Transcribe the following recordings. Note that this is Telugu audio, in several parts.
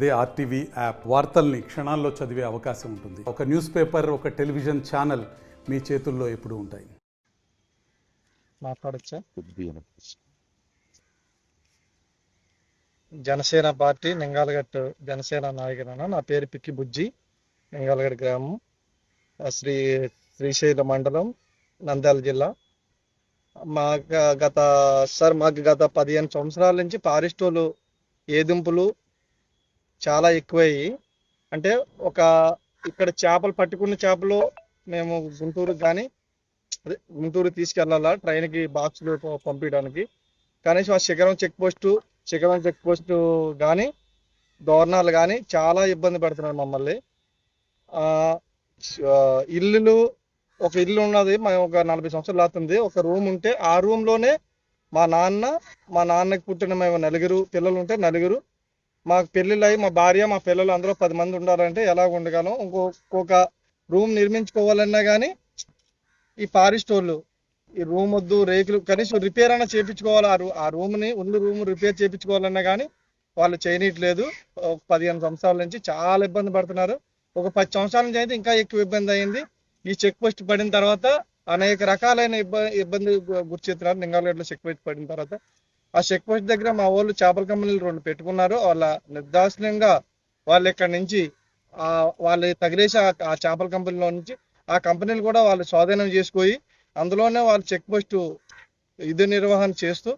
అదే ఆర్టీవీ యాప్ వార్తల్ని క్షణాల్లో చదివే అవకాశం ఉంటుంది. ఒక న్యూస్ పేపర్, ఒక టెలివిజన్ ఛానల్ మీ చేతుల్లో ఎప్పుడూ ఉంటాయి. మాట్లాడచ్చా? జనసేన పార్టీ నింగాలగట్టు జనసేన నాయకుడన. నా పేరు పిక్కి బుజ్జి, నింగాలగట్టు గ్రామం, శ్రీశైలం మండలం, నంద్యాల జిల్లా. మాకు గత 15 సంవత్సరాల నుంచి ఫారెస్టోలు ఏదింపులు చాలా ఎక్కువయ్యి, అంటే ఇక్కడ చేపలు పట్టుకున్న చేపలు మేము గుంటూరు తీసుకెళ్ళాలా ట్రైన్కి బాక్సులు పంపించడానికి. కనీసం ఆ శిఖరం చెక్ పోస్టు కానీ దోరణాలు కానీ చాలా ఇబ్బంది పెడుతున్నారు మమ్మల్ని. ఇల్లులు, ఒక ఇల్లు ఉన్నది, మేము ఒక 40 సంవత్సరాలు అవుతుంది. ఒక రూమ్ ఉంటే ఆ రూమ్లోనే మా నాన్నకి పుట్టిన మేము 4 పిల్లలు ఉంటే 4, మాకు పెళ్ళిళ్ళు అయ్యి మా భార్య మా పిల్లలు అందరూ 10 మంది ఉండాలంటే ఎలా ఉండగలం? ఇంకొక రూమ్ నిర్మించుకోవాలన్నా కానీ ఈ ఫారెస్ట్ వాళ్ళు ఈ రూమ్ వద్దు, రేకులు కనీసం రిపేర్ అయినా చేయించుకోవాలి. ఆ రూమ్ రిపేర్ చేయించుకోవాలన్నా కానీ వాళ్ళు చేయనట్లేదు. 15 సంవత్సరాల నుంచి చాలా ఇబ్బంది పడుతున్నారు. ఒక 10 సంవత్సరాల నుంచి అయితే ఇంకా ఎక్కువ ఇబ్బంది అయింది. ఈ చెక్ పోస్ట్ పడిన తర్వాత అనేక రకాలైన ఇబ్బంది గుర్చెత్తున్నారు. నింగాలగడ్డలో చెక్ పోస్ట్ పడిన తర్వాత ఆ చెక్ పోస్ట్ దగ్గర మా వాళ్ళు చేపల కంపెనీలు 2 పెట్టుకున్నారు. వాళ్ళ నిర్దాక్షిణ్యంగా వాళ్ళు ఇక్కడ నుంచి వాళ్ళు తగిలేసి ఆ చేపల కంపెనీలో నుంచి ఆ కంపెనీలు కూడా వాళ్ళు స్వాధీనం చేసుకొని అందులోనే వాళ్ళు చెక్ పోస్ట్ నిర్వహణ చేస్తూ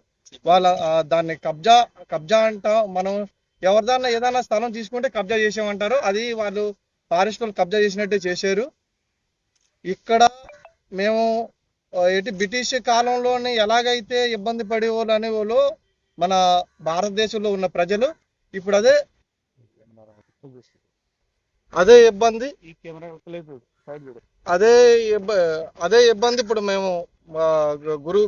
వాళ్ళ దాన్ని కబ్జా అంట. మనం ఎవరిదన్నా ఏదైనా స్థలం తీసుకుంటే కబ్జా చేసామంటారు. అది వాళ్ళు ఫారెస్ట్ వాళ్ళు కబ్జా చేసినట్టే చేశారు. ఇక్కడ మేము బ్రిటిష్ కాలంలోనే ఎలాగైతే ఇబ్బంది పడేవాళ్ళు అనేవాళ్ళు మన భారతదేశంలో ఉన్న ప్రజలు ఇప్పుడు అదే ఇబ్బంది ఇప్పుడు మేము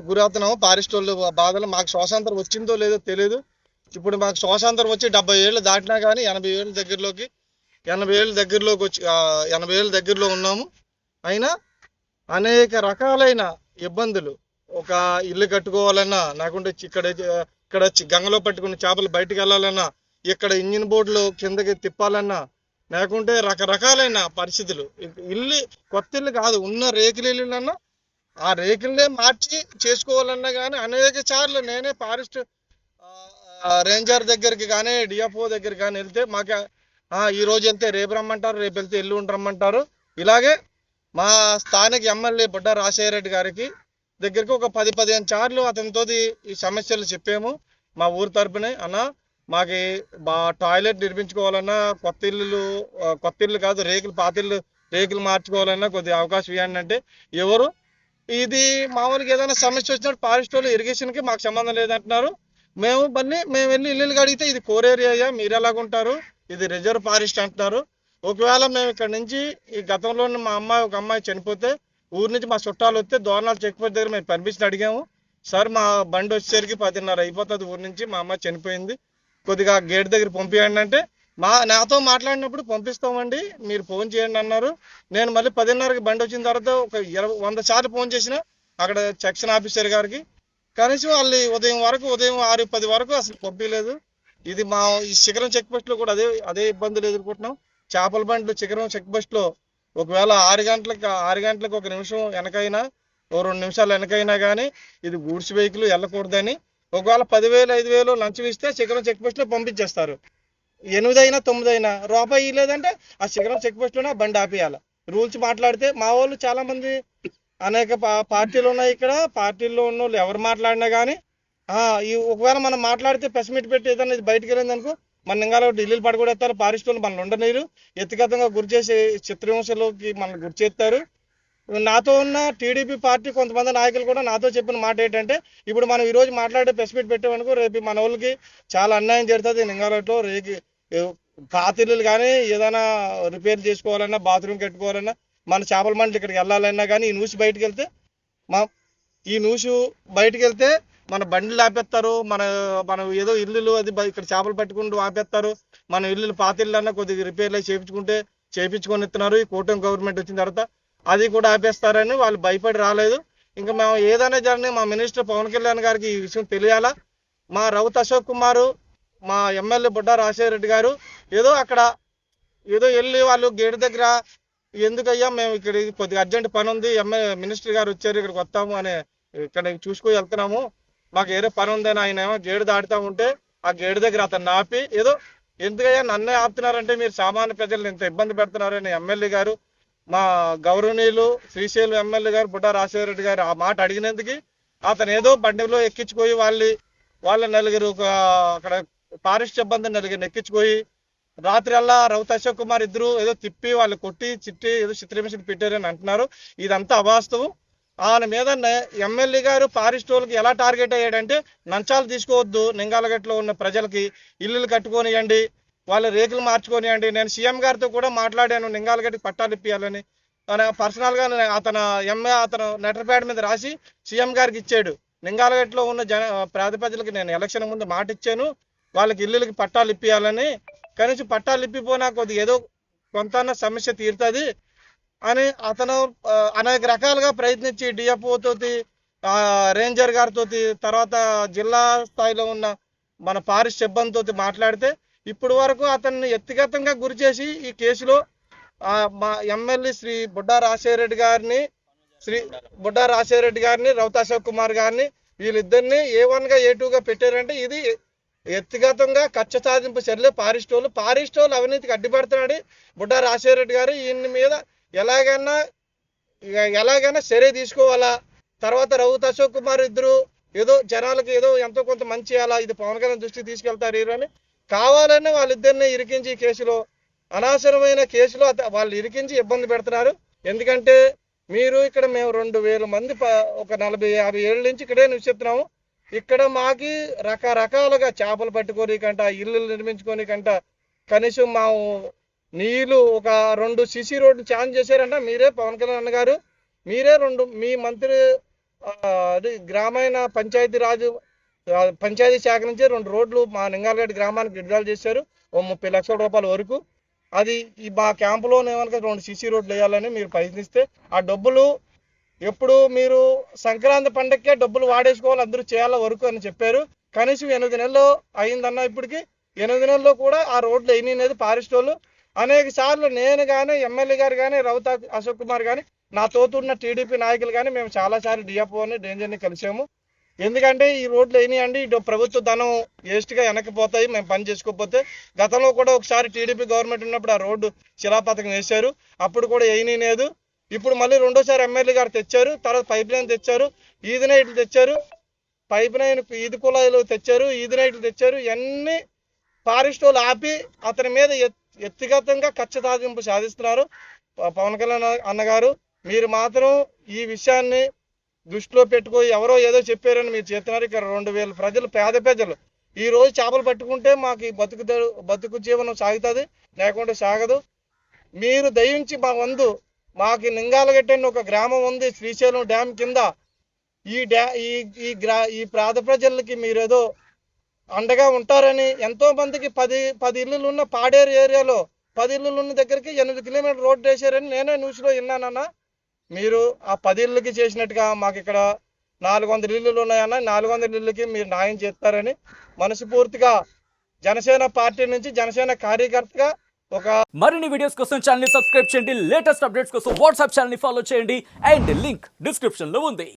గురవుతున్నాము. ఫారెస్ట్ వాళ్ళు బాధలు. మాకు స్వాతంత్రం వచ్చిందో లేదో తెలియదు. ఇప్పుడు మాకు స్వాతంత్రం వచ్చి 70 ఏళ్ళు దాటినా కానీ 80 ఏళ్ళ దగ్గరలో ఉన్నాము. అయినా అనేక రకాలైన ఇబ్బందులు. ఒక ఇల్లు కట్టుకోవాలన్నా, లేకుంటే ఇక్కడ గంగలో పట్టుకున్న చేపలు బయటకు వెళ్ళాలన్నా, ఇక్కడ ఇంజిన్ బోర్డులు కిందకి తిప్పాలన్నా, లేకుంటే రకరకాలైన పరిస్థితులు. కొత్త ఇల్లు కాదు, ఉన్న రేకుల ఇళ్ళన్నా ఆ రేకులనే మార్చి చేసుకోవాలన్నా కానీ అనేక సార్లు నేనే ఫారెస్ట్ రేంజర్ దగ్గరికి కానీ డిఎఫ్ఓ దగ్గరికి కానీ వెళ్తే మాకు ఈ రోజు వెళ్తే రేపు రమ్మంటారు, రేపు వెళ్తే ఎల్లుండి రమ్మంటారు. ఇలాగే మా స్థానిక ఎమ్మెల్యే బుడ్డ రాజశేఖర రెడ్డి గారికి దగ్గరికి ఒక 10-15 సార్లు అతనితో ఈ సమస్యలు చెప్పాము. మా ఊరు తరపునే, అన్న మాకు టాయిలెట్ నిర్మించుకోవాలన్నా, కొత్త ఇల్లు కాదు రేకులు మార్చుకోవాలన్నా కొద్దిగా అవకాశం ఇవ్వండి అంటే ఎవరు ఇది మామూలుగా ఏదైనా సమస్య వచ్చినప్పుడు ఫారెస్ట్ వాళ్ళు ఇరిగేషన్కి మాకు సంబంధం లేదంటున్నారు. మేము వెళ్ళి ఇల్లు అడిగితే ఇది కోర్ ఏరియా, మీరు ఎలాగుంటారు, ఇది రిజర్వ్ ఫారెస్ట్ అంటున్నారు. ఒకవేళ మేము ఇక్కడ నుంచి ఈ గతంలో ఒక అమ్మాయి చనిపోతే ఊరి నుంచి మా చుట్టాలు వస్తే దోరణాలు చెక్ పోస్ట్ దగ్గర మేము పర్మిషన్ అడిగాము. సార్ మా బండి వచ్చేసరికి 10:30 అయిపోతుంది ఊరి నుంచి, మా అమ్మాయి చనిపోయింది, కొద్దిగా గేట్ దగ్గర పంపించండి అంటే నాతో మాట్లాడినప్పుడు పంపిస్తామండి, మీరు ఫోన్ చేయండి అన్నారు. నేను మళ్ళీ 10:30కి బండి వచ్చిన తర్వాత ఒక 100 సార్లు ఫోన్ చేసిన అక్కడ సెక్షన్ ఆఫీసర్ గారికి. కనీసం వాళ్ళు ఉదయం 6-10 వరకు అసలు పంపించలేదు. ఇది మా ఈ శిఖరం చెక్ పోస్ట్ లో కూడా అదే ఇబ్బందులు ఎదుర్కొంటున్నాం. చేపల బండ్లు శిఖరం చెక్ పోస్ట్ లో ఒకవేళ 6 గంటలకు 1 నిమిషం వెనకైనా, 2 నిమిషాలు వెనకైనా కానీ ఇది గూడ్స్ వెహికల్ వెళ్ళకూడదని, ఒకవేళ 10,000-5,000 లంచం ఇస్తే శిఖరం చెక్ పోస్ట్ లో పంపించేస్తారు. 8 అయినా 9 అయినా రూపాయి లేదంటే ఆ శిఖరం చెక్ పోస్ట్ లోనే బండి ఆపేయాలి. రూల్స్ మాట్లాడితే మా వాళ్ళు చాలా మంది అనేక పార్టీలు ఉన్నాయి. ఇక్కడ పార్టీల్లో ఉన్న వాళ్ళు ఎవరు మాట్లాడినా కానీ ఒకవేళ మనం మాట్లాడితే ప్రెస్ మీట్ పెట్టి ఏదైనా బయటకు వెళ్ళింది అనుకో, మన నింగాలో ఢిల్లీలు పడగొడేస్తారు. ఫారెస్ట్ వాళ్ళు మనల్ని ఉండనీరు, వ్యక్తిగతంగా గురి చేసే చిత్రహింసలోకి మనల్ని గురి చేస్తారు. నాతో ఉన్న టీడీపీ పార్టీ కొంతమంది నాయకులు కూడా నాతో చెప్పిన మాట ఏంటంటే, ఇప్పుడు మనం ఈరోజు మాట్లాడే ప్రెస్ మీట్ పెట్టామనుకో, రేపు మన వాళ్ళకి చాలా అన్యాయం జరుగుతుంది. నింగాలో పాతిళ్ళు కానీ ఏదైనా రిపేర్ చేసుకోవాలన్నా, బాత్రూమ్ కట్టుకోవాలన్నా, మన చేపల మండలి ఇక్కడికి వెళ్ళాలన్నా కానీ ఈ న్యూస్ బయటకు వెళ్తే మన బండ్లు ఆపేస్తారు. మన ఏదో ఇల్లులు ఇక్కడ చేపలు పట్టుకుంటూ ఆపేస్తారు. మన ఇల్లులు పాతిళ్ళు అన్నా కొద్దిగా రిపేర్లు చేయించుకొని ఇస్తున్నారు. ఈ కూటమి గవర్నమెంట్ వచ్చిన తర్వాత అది కూడా ఆపేస్తారని వాళ్ళు భయపడి రాలేదు. ఇంకా మేము ఏదైనా జరిగినా మా మినిస్టర్ పవన్ కళ్యాణ్ గారికి ఈ విషయం తెలియాలా. మా రౌత్ అశోక్ కుమార్ మా ఎమ్మెల్యే బుడ్డా రాజశేఖర రెడ్డి గారు ఏదో అక్కడ ఏదో వెళ్ళి వాళ్ళు గేట్ దగ్గర ఎందుకయ్యా మేము ఇక్కడ కొద్దిగా అర్జెంట్ పని ఉంది మినిస్టర్ గారు వచ్చారు ఇక్కడికి వస్తాము అనే ఇక్కడ చూసుకొని వెళ్తున్నాము మాకు ఏదో పని ఉందని ఆయన ఏమో గేడు దాటుతా ఉంటే ఆ గేడు దగ్గర అతను ఆపి ఏదో ఎందుకయ్యా నన్నే ఆపుతున్నారంటే మీరు సామాన్య ప్రజలను ఇంత ఇబ్బంది పెడుతున్నారని ఎమ్మెల్యే గారు మా గౌరవనీయులు శ్రీశైలం ఎమ్మెల్యే గారు బుడ్డా రాజశేఖర రెడ్డి గారు ఆ మాట అడిగినందుకు అతను ఏదో బండిలో ఎక్కించుపోయి వాళ్ళ నలుగురు అక్కడ ఫారెస్ట్ సిబ్బంది నలుగురు ఎక్కించుపోయి రాత్రి అల్లా రౌత్ అశోక్ కుమార్ ఇద్దరు ఏదో తిప్పి వాళ్ళు కొట్టి చిట్టి ఏదో చిత్రహింసలు పెట్టారని అంటున్నారు. ఇదంతా అవాస్తవం. ఆయన మీద ఎమ్మెల్యే గారు ఫారెస్ట్ వాళ్ళకి ఎలా టార్గెట్ అయ్యాడంటే లంచాలు తీసుకోవద్దు, నింగాలగట్లో ఉన్న ప్రజలకి ఇల్లులు కట్టుకొనియండి, వాళ్ళ రేకులు మార్చుకొనియండి. నేను సీఎం గారితో కూడా మాట్లాడాను నింగాలగడ్డకి పట్టాలు ఇప్పియాలని. పర్సనల్గా అతను లెటర్ ప్యాడ్ మీద రాసి సీఎం గారికి ఇచ్చాడు. నింగాలగట్లో ఉన్న పేద ప్రజలకి నేను ఎలక్షన్ ముందు మాట ఇచ్చాను వాళ్ళకి ఇల్లులకి పట్టాలు ఇప్పియాలని. కనీసం పట్టాలు ఇప్పిపోయినా కొద్దిగా ఏదో కొంత సమస్య తీరుతుంది అని అతను అనేక రకాలుగా ప్రయత్నించి డిఎఫ్ఓతో రేంజర్ గారితో తర్వాత జిల్లా స్థాయిలో ఉన్న మన ఫారెస్ట్ సిబ్బందితో మాట్లాడితే ఇప్పుడు వరకు అతన్ని వ్యక్తిగతంగా గురి చేసి ఈ కేసులో మా ఎమ్మెల్యే శ్రీ బుడ్డా రాజశేఖర రెడ్డి గారిని రౌత్ అశోక్ కుమార్ గారిని వీళ్ళిద్దరిని A1గా A2గా పెట్టారంటే ఇది వ్యక్తిగతంగా కక్ష సాధింపు చర్యలు. ఫారెస్ట్ వాళ్ళు అవినీతికి అడ్డుపడుతున్నాడు బుడ్డా రాజశేఖర రెడ్డి గారు. ఈయన మీద ఎలాగైనా చర్య తీసుకోవాలా. తర్వాత రౌత్ అశోక్ కుమార్ ఇద్దరు ఏదో జనాలకు ఏదో ఎంతో కొంత మంచి చేయాలా, ఇది పవన్ కళ్యాణ్ దృష్టికి తీసుకెళ్తారు అని కావాలని వాళ్ళిద్దరిని ఇరికించి ఈ కేసులో అనవసరమైన కేసులో వాళ్ళు ఇరికించి ఇబ్బంది పెడుతున్నారు. ఎందుకంటే మీరు ఇక్కడ మేము 2000 మంది ఒక 40-50 ఏళ్ళ నుంచి ఇక్కడే నివసిస్తున్నాము. ఇక్కడ మాకి రకరకాలుగా చేపలు పట్టుకోనికంట, ఇల్లు నిర్మించుకోనికంట, కనీసం మా నీళ్లు ఒక 2 సిసి రోడ్లు ఛాన్స్ చేశారంట మీరే పవన్ కళ్యాణ్ గారు. మీరే 2 మీ మంత్రి గ్రామీణ పంచాయతీ శాఖ నుంచి 2 రోడ్లు మా నింగాలగడ్డ గ్రామానికి విడుదల చేశారు ఓ 30 లక్షల రూపాయల వరకు. అది మా క్యాంపులో ఏమనక 2 సిసి రోడ్లు వేయాలని మీరు ప్రయత్నిస్తే ఆ డబ్బులు ఎప్పుడు మీరు సంక్రాంతి పండగకే డబ్బులు వాడేసుకోవాలి అందరూ చేయాల వరకు అని చెప్పారు. కనీసం 8 నెలలు అయిందన్న ఇప్పటికి 8 నెలల్లో కూడా ఆ రోడ్లు అయినది ఫారెస్ట్ వాళ్ళు. అనేక సార్లు నేను కానీ ఎమ్మెల్యే గారు కానీ రౌత్ అశోక్ కుమార్ కానీ నా తోతున్న టీడీపీ నాయకులు కానీ మేము చాలాసార్లు డిఎఫ్ఓని రేంజర్ని కలిసాము. ఎందుకంటే ఈ రోడ్లు అయినాయండి ఇటు ప్రభుత్వ ధనం వేస్ట్గా వెనక్కిపోతాయి మేము పని చేసుకోకపోతే. గతంలో కూడా ఒకసారి టీడీపీ గవర్నమెంట్ ఉన్నప్పుడు ఆ రోడ్డు శిలాపథకం వేశారు, అప్పుడు కూడా వేయలేదు. ఇప్పుడు మళ్ళీ రెండోసారి ఎమ్మెల్యే గారు తెచ్చారు, తర్వాత పైప్ లైన్ తెచ్చారు, ఈది నైట్లు తెచ్చారు, పైప్ లైన్ ఈది కుళాయిలు తెచ్చారు, ఈది నైట్లు తెచ్చారు. ఇవన్నీ ఫారెస్ట్ వాళ్ళు ఆపి అతని మీద వ్యక్తిగతంగా కక్ష సాధింపు సాధిస్తున్నారు. పవన్ కళ్యాణ్ అన్నగారు మీరు మాత్రం ఈ విషయాన్ని దృష్టిలో పెట్టుకొని ఎవరో ఏదో చెప్పారని మీరు చేస్తున్నారు. ఇక్కడ 2000 ప్రజలు పేద ప్రజలు ఈ రోజు చేపలు పట్టుకుంటే మాకు బతుకు జీవనం సాగుతుంది, లేకుంటే సాగదు. మీరు దయించి మా వందు మాకు నింగాలగట్టని ఒక గ్రామం ఉంది శ్రీశైలం డ్యామ్ కింద. ఈ పేద ప్రజలకి మీరేదో అండగా ఉంటారని ఎంతో మందికి 10 ఇల్లులు ఉన్న పాడేరు ఏరియాలో 10 ఇల్లులు ఉన్న దగ్గరికి 8 కిలోమీటర్ రోడ్డు వేసారని నేనే న్యూస్లో విన్నానన్నా. మీరు ఆ 10 ఇళ్ళకి చేసినట్టుగా మాకు ఇక్కడ 400 ఇల్లులు ఉన్నాయన్న, 400 ఇళ్ళకి మీరు న్యాయం చేస్తారని మనస్ఫూర్తిగా జనసేన పార్టీ నుంచి జనసేన కార్యకర్తగా మరిన్ని వీడియోస్ కోసం ఛానల్ ని సబ్స్క్రైబ్ చేయండి. లేటెస్ట్ అప్డేట్స్ కోసం వాట్సాప్ ఛానల్ ని ఫాలో చేయండి. అండ్ లింక్ డిస్క్రిప్షన్ లో ఉంది.